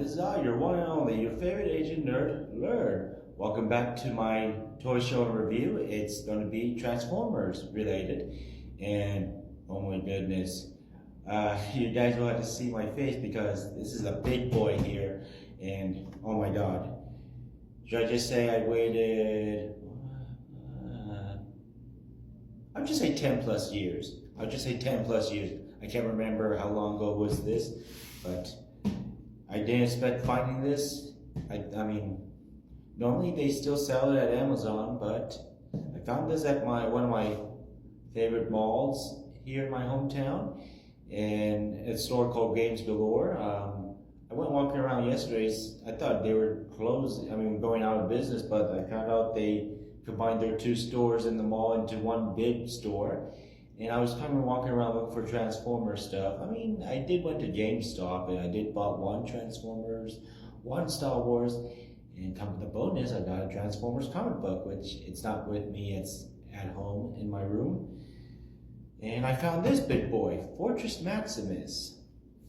This is your one and only, your favorite Asian nerd, Lerd. Welcome back to my toy show review. It's going to be Transformers related. And oh my goodness, you guys will have to see my face because this is a big boy here. And oh my god. Should I just say I waited, I'll just say 10 plus years. I'll just say 10 plus years. I can't remember how long ago was this, but I didn't expect finding this. I mean, normally they still sell it at Amazon, but I found this at one of my favorite malls here in my hometown, in a store called Games Galore. I went walking around yesterday. I thought they were closed. I mean, going out of business, but I found out they combined their two stores in the mall into one big store. And I was kind of walking around looking for Transformer stuff. I mean, I did went to GameStop and I did bought one Transformers, one Star Wars, and come with the bonus, I got a Transformers comic book, which it's not with me, it's at home in my room. And I found this big boy, Fortress Maximus.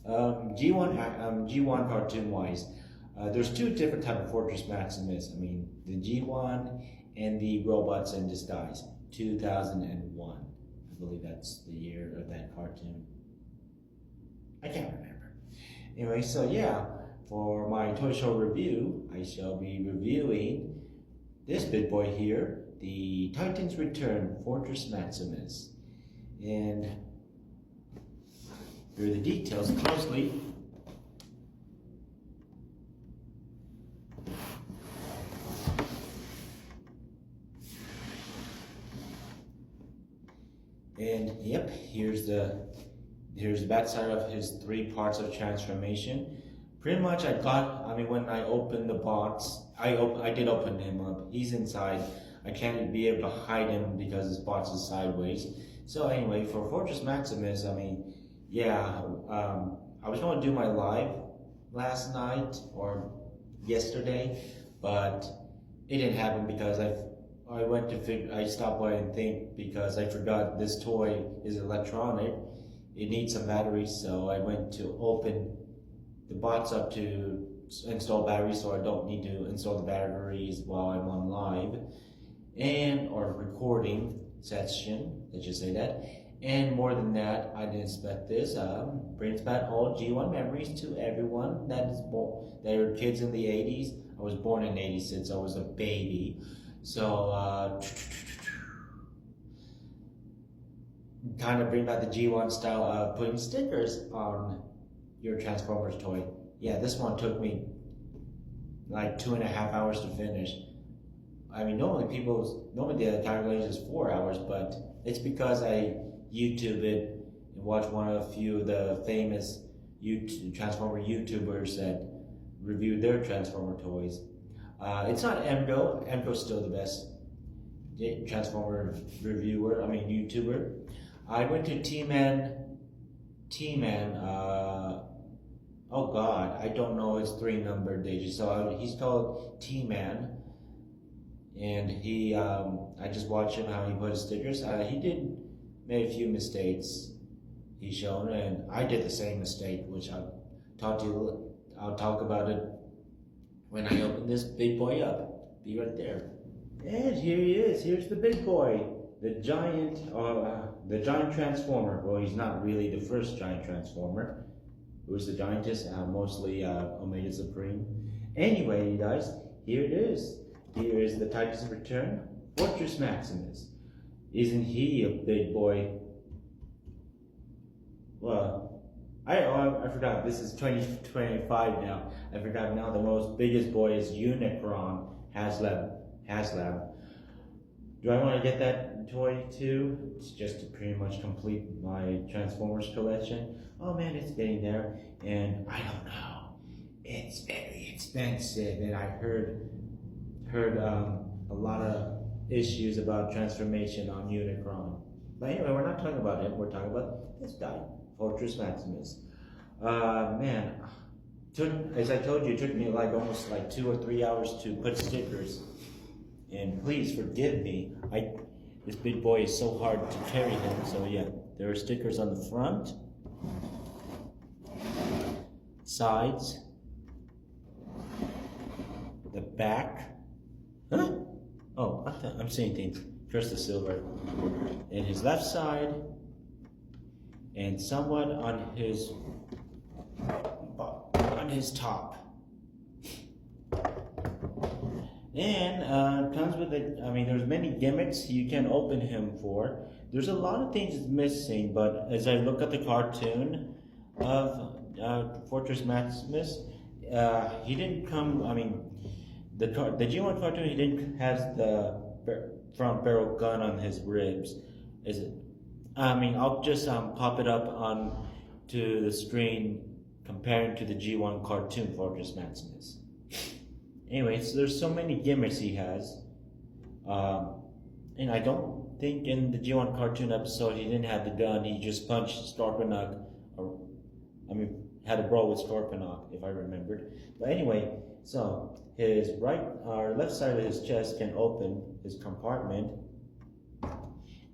G1 cartoon wise. There's two different type of Fortress Maximus. I mean, the G1 and the Robots in Disguise, 2001. I believe that's the year of that cartoon. I can't remember. Anyway, so yeah, for my toy show review, I shall be reviewing this big boy here, the Titans Return Fortress Maximus. And here are the details closely. And yep, here's the backside of his 3 parts of transformation. Pretty much when I opened the box, I did open him up. He's inside. I can't be able to hide him because this box is sideways. So anyway, for Fortress Maximus, I mean, yeah, I was going to do my live last night or yesterday, but it didn't happen because I stopped by and think because I forgot this toy is electronic. It needs some batteries, so I went to open the box up to install batteries, so I don't need to install the batteries while I'm on live or recording session. Let's just say that. And more than that, I didn't expect this. Brings back all G1 memories to everyone that is born. That are kids in the 80s. I was born in '86. I was a baby. So, kind of bring back the G1 style of putting stickers on your Transformers toy. Yeah, this one took me like 2.5 hours to finish. I mean, normally the calculation is 4 hours, but it's because I YouTube it and watch one of a few of the famous Transformer YouTubers that review their Transformer toys. It's not Emgo. Emgo's still the best Transformer YouTuber. I went to T-Man, oh god, I don't know his 3 number digits, so he's called T-Man, and I just watched him how he put his stickers. He made a few mistakes he's shown, and I did the same mistake, which I'll talk about it when I open this big boy up. Be right there. And here he is. Here's the big boy, the giant Transformer. Well, he's not really the first giant Transformer. It was the giantess, mostly Omega Supreme. Anyway, you guys, here it is. Here is the Titans Return, Fortress Maximus. Isn't he a big boy? Well, I forgot, this is 2025 now. I forgot now the most biggest boy is Unicron, HasLab. Do I want to get that toy too? It's just to pretty much complete my Transformers collection. Oh man, it's getting there. And I don't know, it's very expensive, and I heard a lot of issues about transformation on Unicron. But anyway, we're not talking about him, we're talking about this guy, Fortress Maximus. Man, as I told you, it took me almost 2 or 3 hours to put stickers. And please forgive me, this big boy is so hard to carry him. So yeah, there are stickers on the front, sides, the back. Huh? Oh, I'm seeing things. First the silver in his left side, and somewhat on his top. And comes with it. I mean, there's many gimmicks you can open him for. There's a lot of things missing, but as I look at the cartoon of Fortress Maximus, he didn't come. I mean, the G1 cartoon, he didn't have the front barrel gun on his ribs. Is it? I mean, I'll just pop it up on to the screen comparing to the G1 cartoon Fortress Maximus. Anyway, so there's so many gimmicks he has, and I don't think in the G1 cartoon episode he didn't have the gun. He just punched Storpenok, or I mean, had a brawl with Storpenok, if I remembered. But anyway, so his left side of his chest can open his compartment,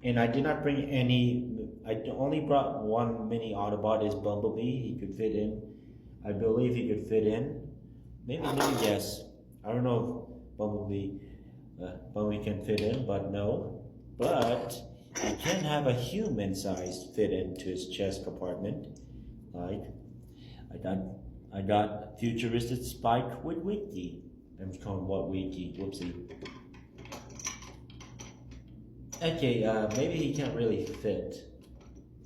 and I did not bring any. I only brought one mini Autobot. Is Bumblebee? He could fit in. I believe he could fit in. Maybe yes. I don't know if Bumblebee can fit in, but no. But he can have a human-sized fit into his chest compartment. Like I got futuristic Spike with Wiki. I'm just calling what Wiki. Whoopsie. Okay, maybe he can't really fit.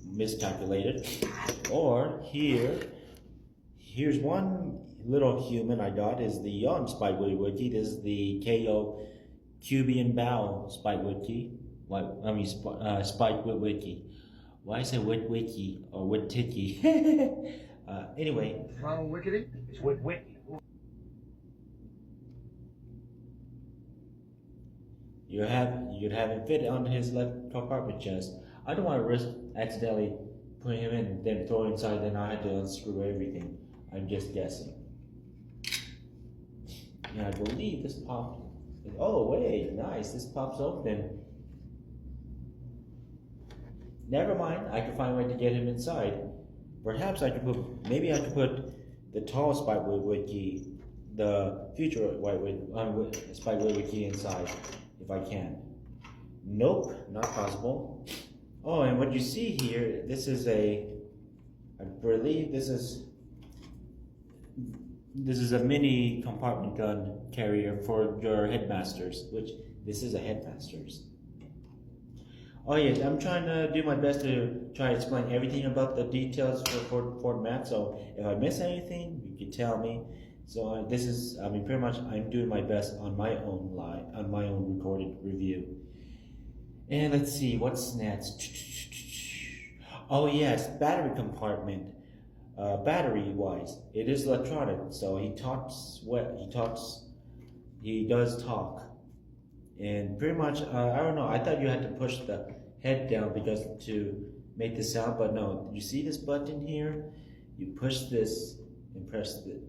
Miscalculated. Or here's one little human I got is the young Spike Wiki. This is the KO Cubian Bow Spike Wiki. Spike Wiki. Why is it Wiki or Witiki? Anyway. What's wrong with Wickedy? It's Wiki. You'd have him fit on his left compartment chest. I don't want to risk accidentally putting him in and then throw inside, then I had to unscrew everything. I'm just guessing. Yeah, I believe this popped. Oh wait, nice, this pops open. Never mind, I can find a way to get him inside. Perhaps I could maybe I could put the tall Spike Wiki, the future Spike Wiki inside, if I can. Nope, not possible. Oh, and what you see here, this is I believe this is a mini compartment gun carrier for your headmasters, which this is a headmasters. Oh yes, I'm trying to do my best to try to explain everything about the details for Fort Matt, so if I miss anything, you can tell me. So this is, I mean, pretty much I'm doing my best on my own recorded review. And let's see, what's next? Oh yes, battery compartment. Battery-wise, it is electronic, so he does talk. And pretty much, I don't know, I thought you had to push the head down to make the sound, but no. You see this button here? You push this and press it.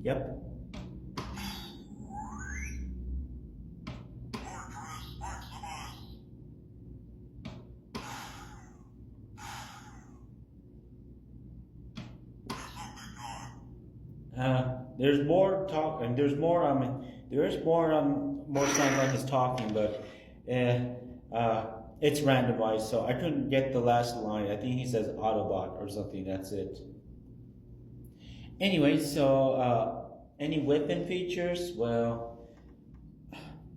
Yep. There's more talk, and there's more. More sound like he's talking, but it's randomized, so I couldn't get the last line. I think he says Autobot or something. That's it. Anyway, so any weapon features? Well,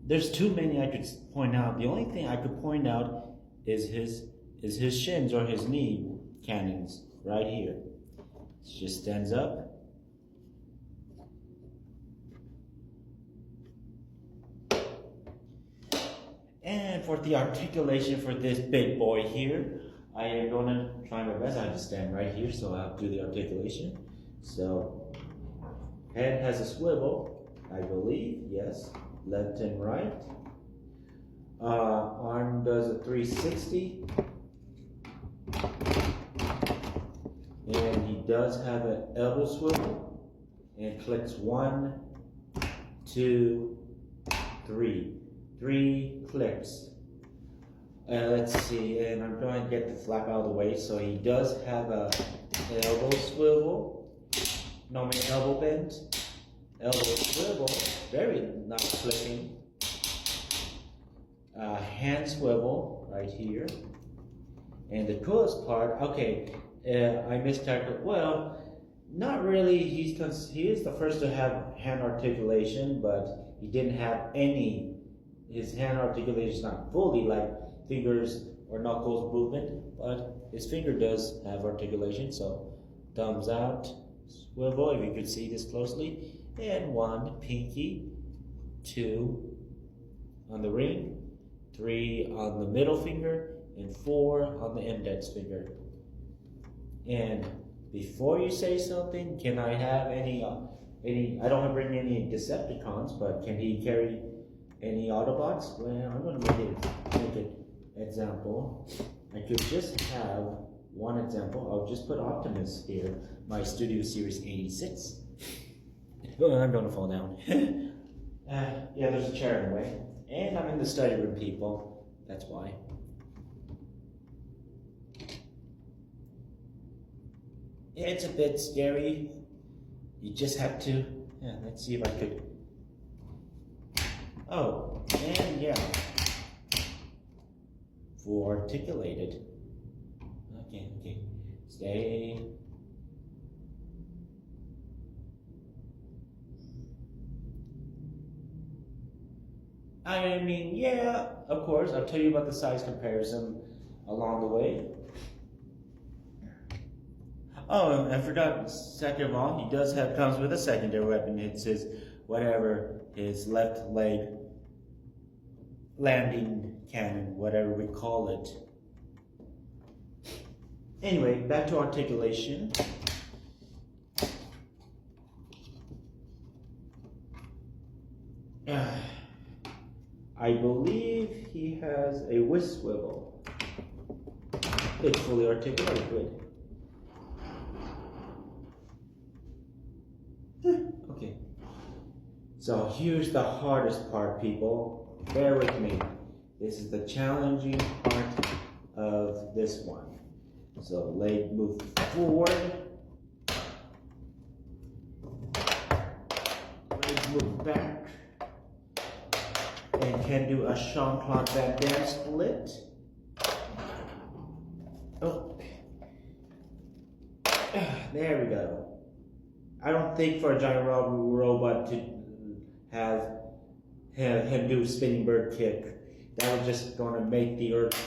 there's too many I could point out. The only thing I could point out is his shins or his knee cannons right here. It just stands up. And for the articulation for this big boy here, I am going to try my best. I have to stand right here, so I'll do the articulation. So Head has a swivel, I believe, yes, left and right. Arm does a 360. And he does have an elbow swivel and clicks 1, 2, 3. 3 clicks. Let's see, and I'm going to get the flap out of the way. So he does have a elbow swivel, no, elbow bend, elbow swivel, very not clicking. Hand swivel right here. And the coolest part, okay, I mistyped. Well, not really. He is the first to have hand articulation, but he didn't have any. His hand articulation is not fully like fingers or knuckles movement, but his finger does have articulation. So, thumbs out, swivel. If you could see this closely, and 1 pinky, 2 on the ring, 3 on the middle finger, and 4 on the index finger. And before you say something, can I have any, I don't bring any Decepticons, but can he carry any Autobots? Well, I'm going to make it example. I could just have one example. I'll just put Optimus here, my Studio Series 86. Oh, I'm going to fall down. Yeah, there's a chair in the way. And I'm in the study room, people. That's why. Yeah, it's a bit scary. You just have to, yeah, let's see if I could. Oh, and yeah. Full articulated. Okay. Stay. I mean, yeah, of course, I'll tell you about the size comparison along the way. Oh, and I forgot, second of all, he does comes with a secondary weapon. It's his, his left leg landing cannon, whatever we call it. Anyway, back to articulation. I believe he has a whisk swivel. It's fully articulated, good. Okay. So here's the hardest part, people. Bear with me. This is the challenging part of this one. So leg move forward. Leg move back. And can do a Jean-Claude Van Damme split. Oh. There we go. I don't think for a giant robot to have him do a spinning bird kick, that was just going to make the earth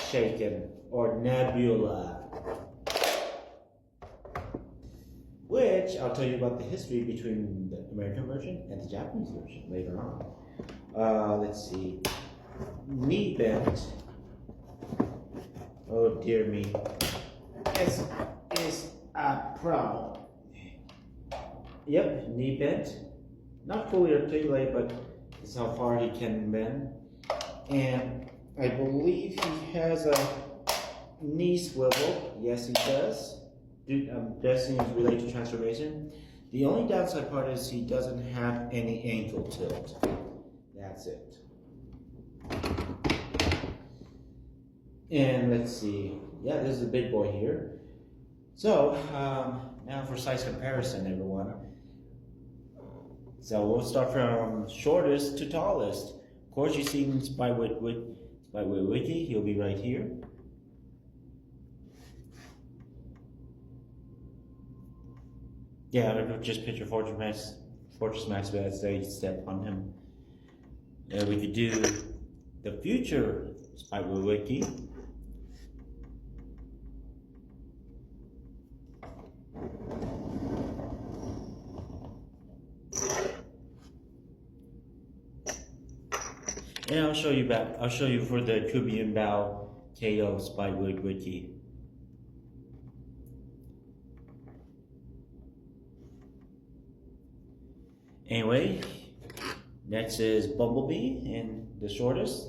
shaken, or nebula. Which I'll tell you about the history between the American version and the Japanese version later on. Let's see. Knee bent. Oh dear me. This is a problem. Yep, knee bent. Not fully articulated, but this is how far he can bend. And I believe he has a knee swivel. Yes, he does. I'm guessing it's related to transformation. The only downside part is he doesn't have any ankle tilt. That's it. And let's see. Yeah, this is a big boy here. So, now for size comparison, everyone. So we'll start from shortest to tallest. Of course, you've seen Spywit Wiki. He'll be right here. Yeah, just picture Fortress Max as they step on him. We could do the future Spywit Wiki. And I'll show you for the Kubian Bao KO Spywit Wiki. Anyway, next is Bumblebee and the shortest.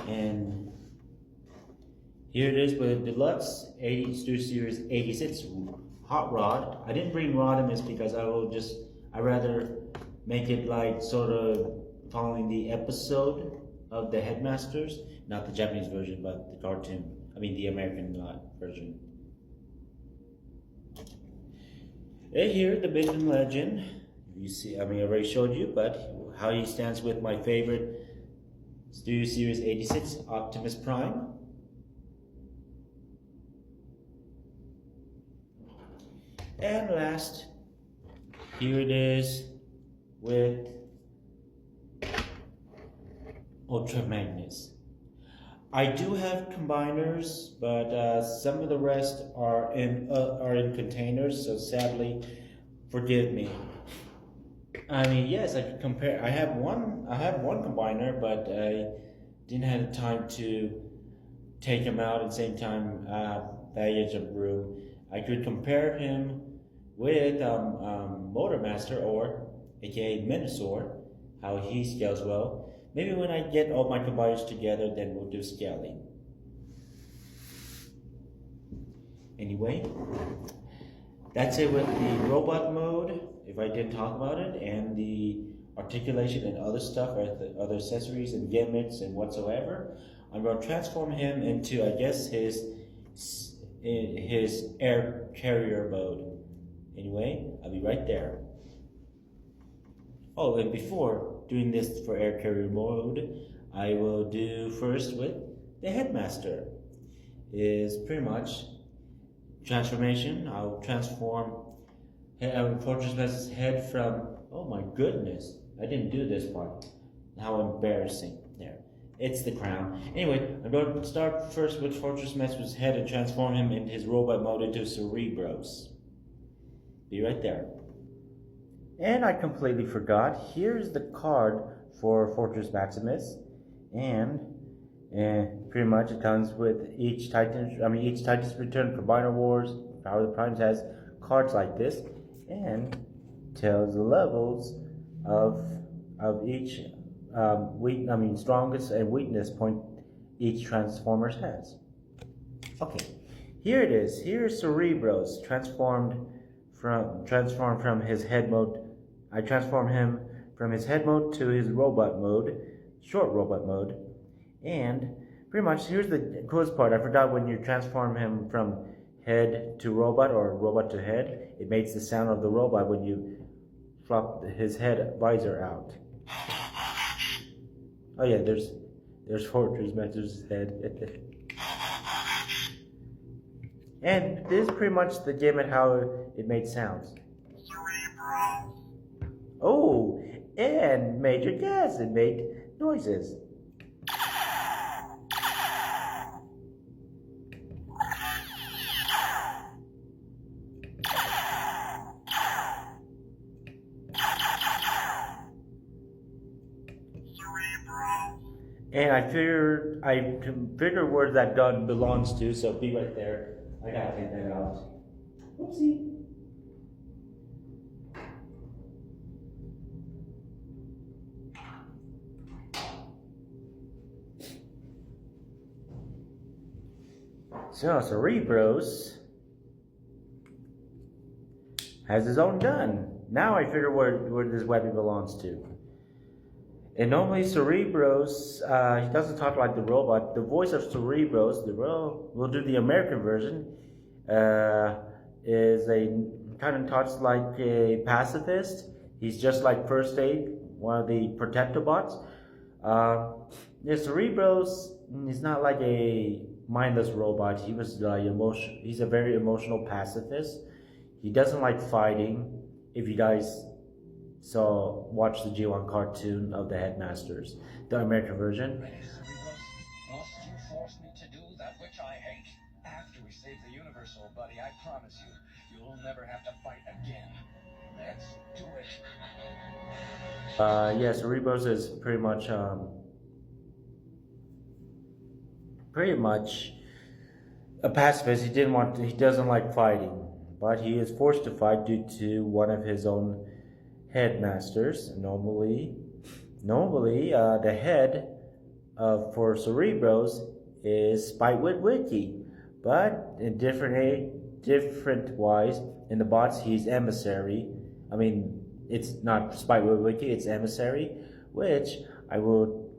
And here it is with Deluxe 80 Stu Series 86 Hot Rod. I didn't bring Rodimus because I rather make it like sort of following the episode of the Headmasters, not the Japanese version, but the cartoon. I mean the American version. And here, the Benjamin Legend. You see, I mean, I already showed you, but how he stands with my favorite Studio Series 86 Optimus Prime. And last, here it is with Ultra Magnus. I do have combiners, but some of the rest are in containers, so sadly, forgive me. I mean, yes, I could compare. I have one combiner, but I didn't have the time to take him out at the same time baggage of room. I could compare him with Motormaster, or aka Minosaur, how he scales well. Maybe when I get all my combiners together, then we'll do scaling. Anyway, that's it with the robot mode, if I didn't talk about it, and the articulation and other stuff, or the other accessories and gimmicks and whatsoever. I'm going to transform him into, I guess, his air carrier mode. Anyway, I'll be right there. Oh, and before doing this for air carrier mode, I will do first with the Headmaster. Is pretty much transformation. I'll transform Fortress Master's head from, oh my goodness, I didn't do this part. How embarrassing. There. It's the crown. Anyway, I'm going to start first with Fortress Master's head and transform him in his robot mode into Cerebros. Be right there. And I completely forgot, here's the card for Fortress Maximus, and pretty much it comes with each Titan's Return Combiner Wars, Power of the Primes has cards like this, and tells the levels of each strongest and weakness point each Transformers has. Okay, here it is. Here's Cerebros transformed from his head mode. I transform him from his head mode to his robot mode, short robot mode, and pretty much here's the coolest part. I forgot, when you transform him from head to robot or robot to head, it makes the sound of the robot when you flop his head visor out. Oh yeah, there's Fortress Master's head. And this is pretty much the gimmick how it made sounds. Oh, and Major Gas, it made noises. And I figure where that gun belongs to, so be right there. I gotta take that out. Whoopsie. So Cerebros has his own gun. Now I figure where this weapon belongs to. And normally Cerebros, he doesn't talk like the robot. The voice of Cerebros, we'll do the American version, is a kind of talks like a pacifist. He's just like First Aid, one of the Protectobots. Cerebros, he's not like a mindless robot. He was like he's a very emotional pacifist. He doesn't like fighting. If you guys watch the G1 cartoon of the Headmasters, the American version. Must you force me to do that which I hate? After we save the universe, old buddy, I promise you, you'll never have to fight again. Let's do it. Yeah, Cerebros is pretty much a pacifist. He doesn't like fighting, but he is forced to fight due to one of his own headmasters. Normally, the head for Cerebros is Spitewood Wiki, but in different wise in the bots he's emissary. I mean, it's not Spitewood Wiki, it's emissary, which I will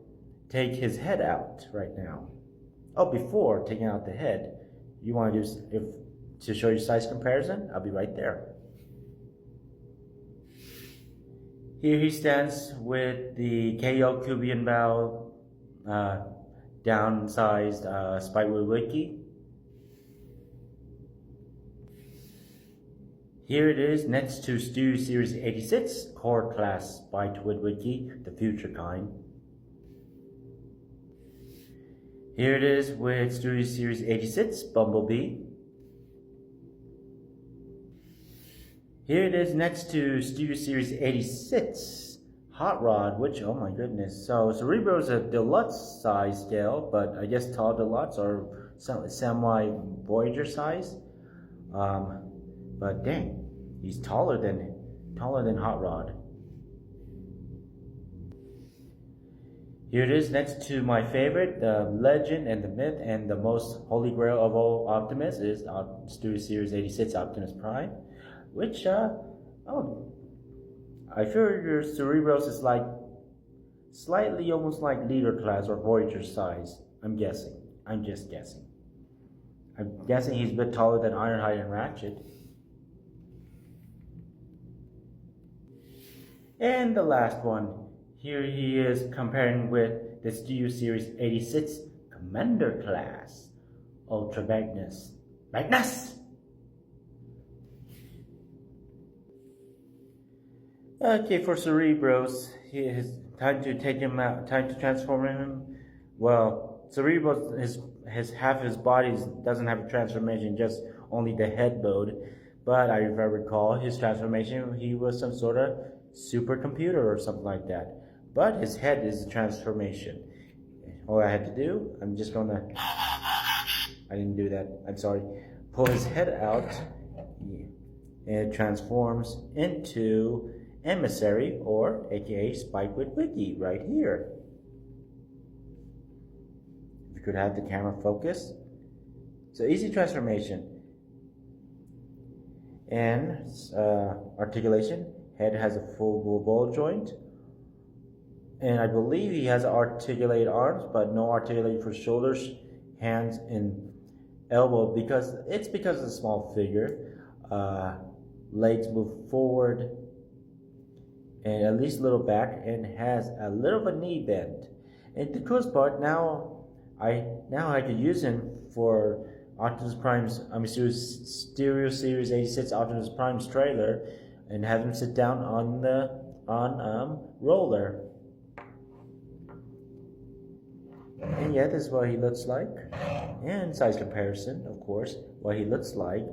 take his head out right now. Oh, before taking out the head, you want to do to show you size comparison? I'll be right there. Here he stands with the KO Cubian Bow downsized Spitewood Wiki. Here it is next to Studio Series 86 Core Class Spitewood Wiki, the future kind. Here it is with Studio Series 86 Bumblebee. Here it is next to Studio Series 86 Hot Rod, which, oh my goodness. So Cerebro is a deluxe size scale, but I guess tall deluxe or semi Voyager size. But dang, he's taller than Hot Rod. Here it is next to my favorite, the legend and the myth and the most holy grail of all Optimus is Studio Series 86 Optimus Prime, which I feel your Cerebros is like slightly almost like leader class or Voyager size. I'm just guessing. I'm guessing he's a bit taller than Ironhide and Ratchet. And the last one. Here he is comparing with the Studio Series 86 Commander class, Ultra Magnus. Okay, for Cerebros, time to take him out, time to transform him. Well, Cerebros, his half his body doesn't have a transformation, just only the head mode. But if I recall, his transformation, he was some sort of supercomputer or something like that. But his head is a transformation. All I had to do, I didn't do that, I'm sorry. Pull his head out, and it transforms into Emissary, or aka Spitewood Wiki, right here. If you could have the camera focus. So easy transformation. And articulation, head has a full ball joint. And I believe he has articulated arms, but no articulated for shoulders, hands, and elbow because of the small figure. Legs move forward, and at least a little back, and has a little of a knee bend. And the coolest part, now I could use him for Optimus Prime's Stereo Series 86 Optimus Prime's trailer, and have him sit down on roller. And yeah, this is what he looks like. And size comparison, of course, what he looks like.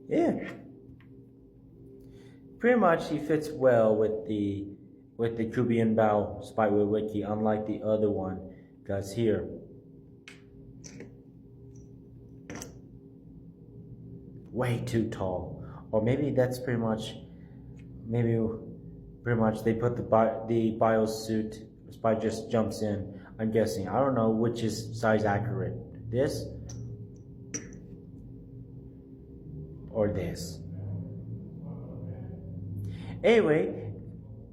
Yeah. Pretty much he fits well with the Cubian Bow Spitewood Wiki, unlike the other one. Because here, way too tall. Or maybe that's pretty much they put the bio suit, Spite just jumps in. I'm guessing. I don't know which is size accurate. This or this. Anyway,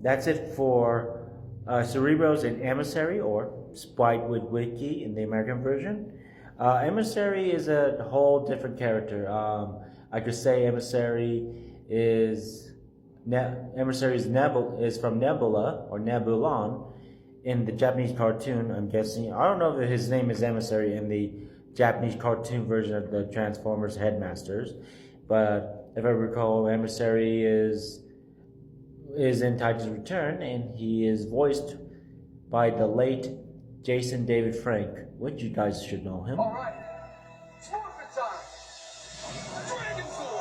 that's it for Cerebros and Emissary, or Spitewood Wiki in the American version. Emissary is a whole different character. I could say Emissary is from Nebula or Nebulon in the Japanese cartoon. I'm guessing. I don't know if his name is Emissary in the Japanese cartoon version of the Transformers Headmasters, but if I recall, Emissary is in Titan's Return, and he is voiced by the late Jason David Frank, which you guys should know him. All right, it's morphin' time. Dragon Sword.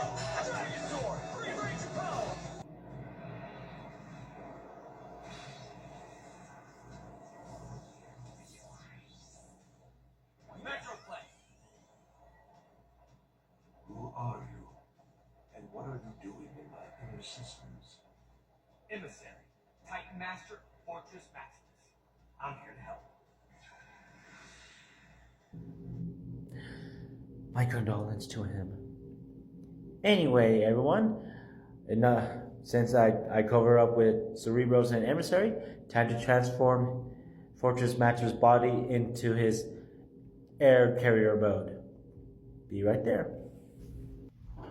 are you? And what are you doing in my inner systems? Emissary, Titan Master, Fortress Maximus. I'm here to help. My condolence to him. Anyway, everyone, and since I cover up with Cerebros and Emissary, time to transform Fortress Master's body into his air carrier mode. Be right there.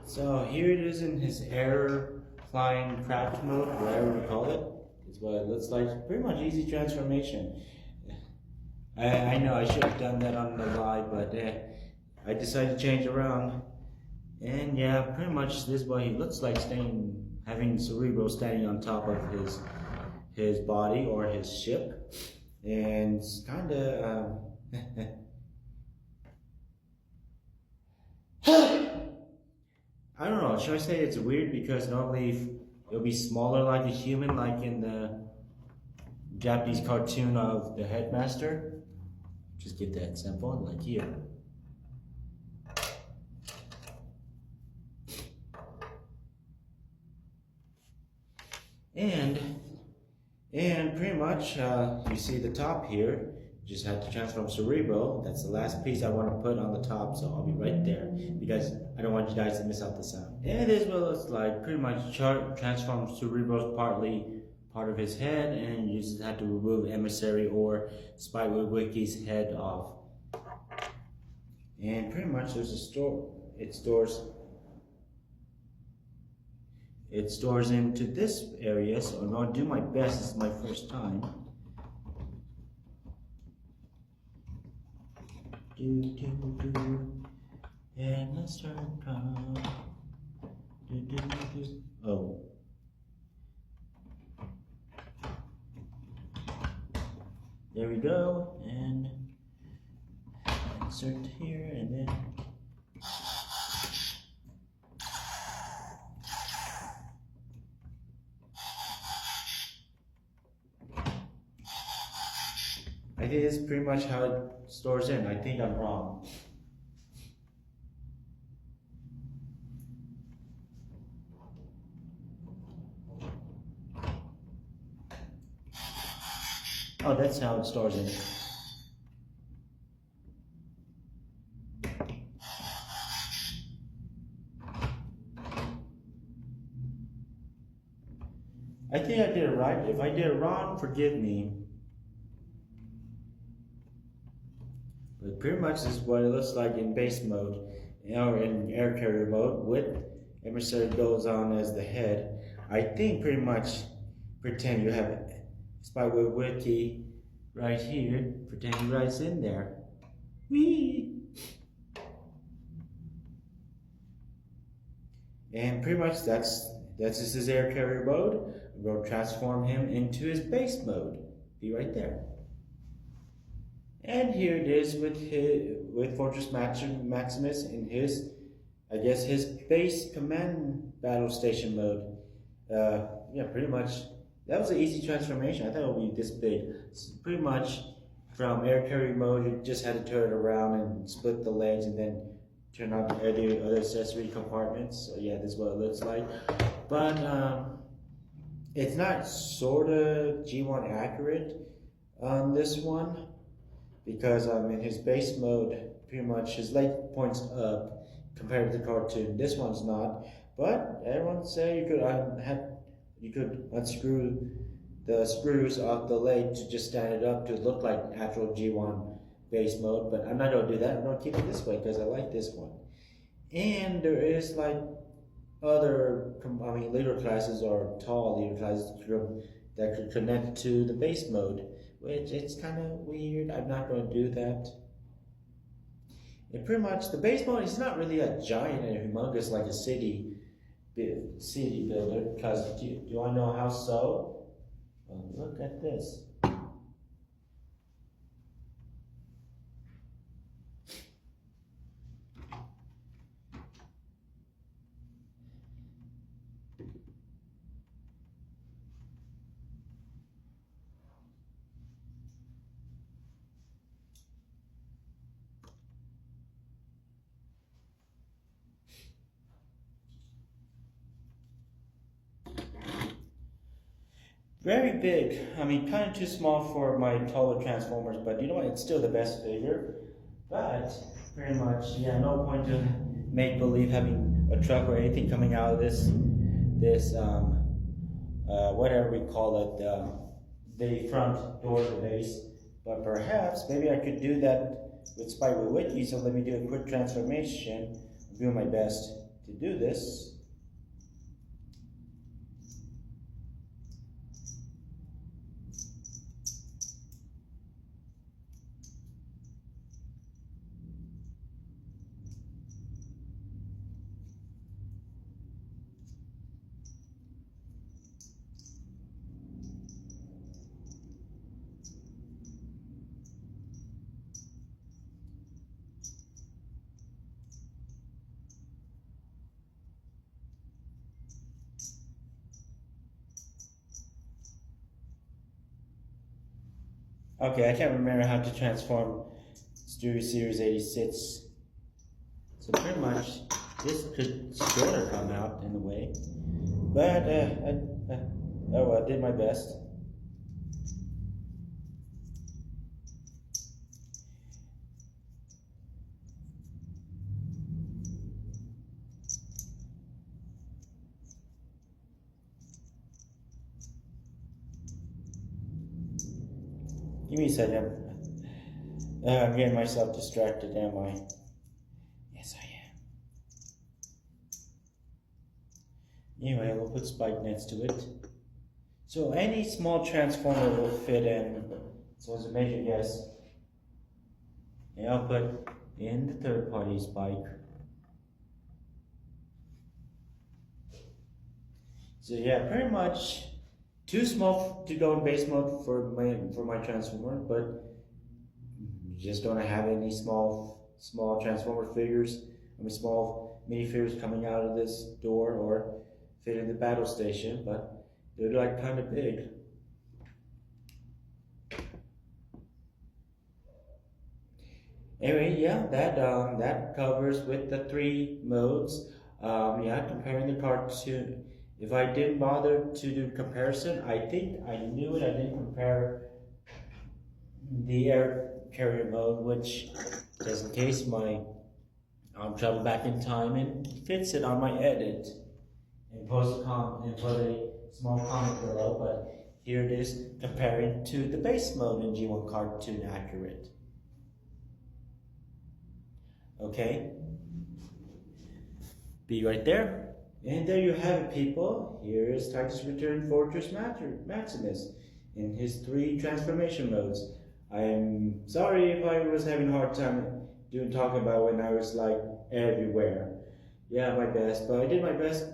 So here it is in his air flying craft mode, whatever we call it. It's what it looks like. Pretty much easy transformation. I know I should have done that on the live, but I decided to change around. And yeah, pretty much this is what he looks like, having Cerebro standing on top of his body or his ship. And it's kind of I don't know, should I say it's weird because normally it'll be smaller like a human, like in the Japanese cartoon of the Headmaster. Just get that simple, like here. And pretty much you see the top here. Just had to transform Cerebro. That's the last piece I want to put on the top, so I'll be right there because I don't want you guys to miss out the sound. And this is what it looks like. Pretty much transform Cerebro's partly part of his head, and you just have to remove Emissary or Spikewood Wiki's head off. And pretty much there's a store. It stores into this area, so I'm going to do my best. This is my first time. And let's start. Oh. There we go. And insert here, and then. I think it's pretty much how it stores in. I think I'm wrong. Oh, that's how it stores in. I think I did it right. If I did it wrong, forgive me. But pretty much this is what it looks like in base mode, or in air carrier mode, with Emissary goes on as the head. I think pretty much pretend you have Spikewood Wiki right here, pretend he rides in there. Whee! And pretty much that's just his air carrier mode. I'm going to transform him into his base mode. Be right there. And here it is with Fortress Maximus in his, I guess, his base command battle station mode. Yeah, pretty much. That was an easy transformation. I thought it would be this big. It's pretty much from air carrier mode, you just had to turn it around and split the legs and then turn on the other accessory compartments. So yeah, this is what it looks like. But it's not sort of G1 accurate on this one. Because in his base mode, pretty much his leg points up compared to the cartoon. This one's not, but everyone say you could unscrew the screws off the leg to just stand it up to look like actual G1 base mode. But I'm not gonna do that. I'm gonna keep it this way because I like this one. And there is like other, leader classes or tall leader classes that could connect to the base mode. Which it's kind of weird. I'm not going to do that. And pretty much the base mode is not really a giant and humongous like a city builder. Because do I know how so? Well, look at this. Very big. I mean, kind of too small for my taller Transformers, but you know what? It's still the best figure. But pretty much, yeah, no point to make believe having a truck or anything coming out of this whatever we call it, the front door of the base. But perhaps maybe I could do that with Spyro Wiki. So let me do a quick transformation. I'm doing my best to do this. Okay, I can't remember how to transform Studio Series 86. So pretty much this could sort of come out in a way. But, oh well, I did my best. Give me a second. I'm getting myself distracted, am I? Yes, I am. Anyway, we'll put spike next to it. So any small transformer will fit in. So it's a major guess. And I'll put in the third party spike. So yeah, pretty much too small to go in base mode for my transformer, but just don't have any small transformer figures. I mean small minifigures coming out of this door or fit in the battle station, but they're like kind of big. Anyway, yeah, that covers with the 3 modes. Yeah, comparing the cartoon. If I didn't bother to do comparison, I think I knew it. I didn't compare the air carrier mode, which just in case I'll travel back in time and fix it on my edit and put a small comment below. But here it is comparing to the base mode in G1 Cartoon Accurate. Okay, be right there. And there you have it, people. Here is Titus Return Fortress Maximus in his 3 transformation modes. I'm sorry if I was having a hard time talking about when I was like everywhere. Yeah, my best, but I did my best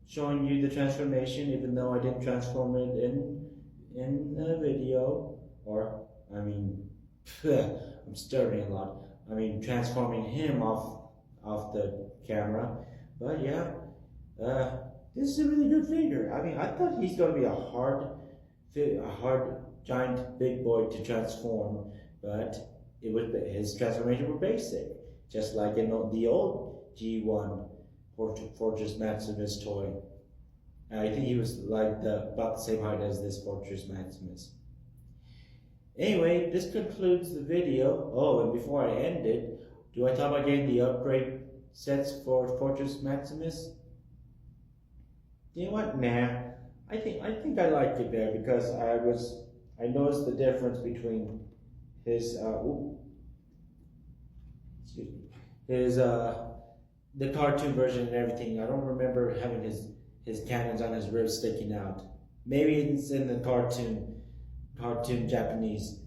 showing you the transformation, even though I didn't transform it in the video. Or I mean, I'm stuttering a lot. I mean, transforming him off the camera. But yeah. This is a really good figure. I mean, I thought he's going to be a hard, giant, big boy to transform, but his transformation were basic, just like in the old G1 Fortress Maximus toy. And I think he was like about the same height as this Fortress Maximus. Anyway, this concludes the video. Oh, and before I end it, do I talk about getting the upgrade sets for Fortress Maximus? You know what? Nah. I think I liked it there because I noticed the difference between his the cartoon version and everything. I don't remember having his cannons on his ribs sticking out. Maybe it's in the cartoon Japanese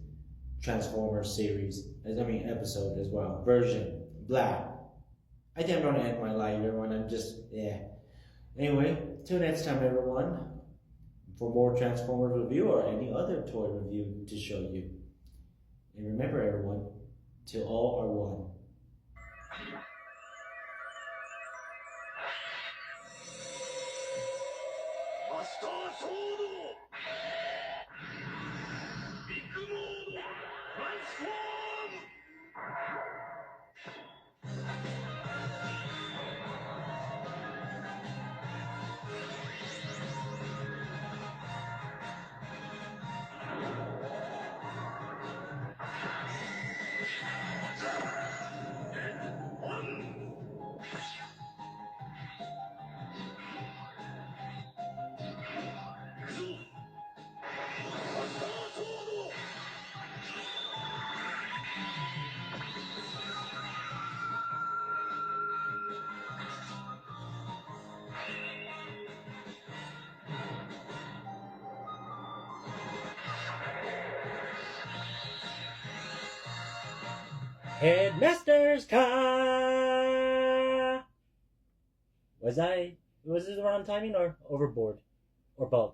Transformers series. Episode as well. Version. Blah. I think I'm gonna end my live, everyone. I'm just Anyway, till next time, everyone, for more Transformers review or any other toy review to show you. And remember, everyone, till all are one. Headmasters Ka. Was this the wrong timing or overboard? Or both?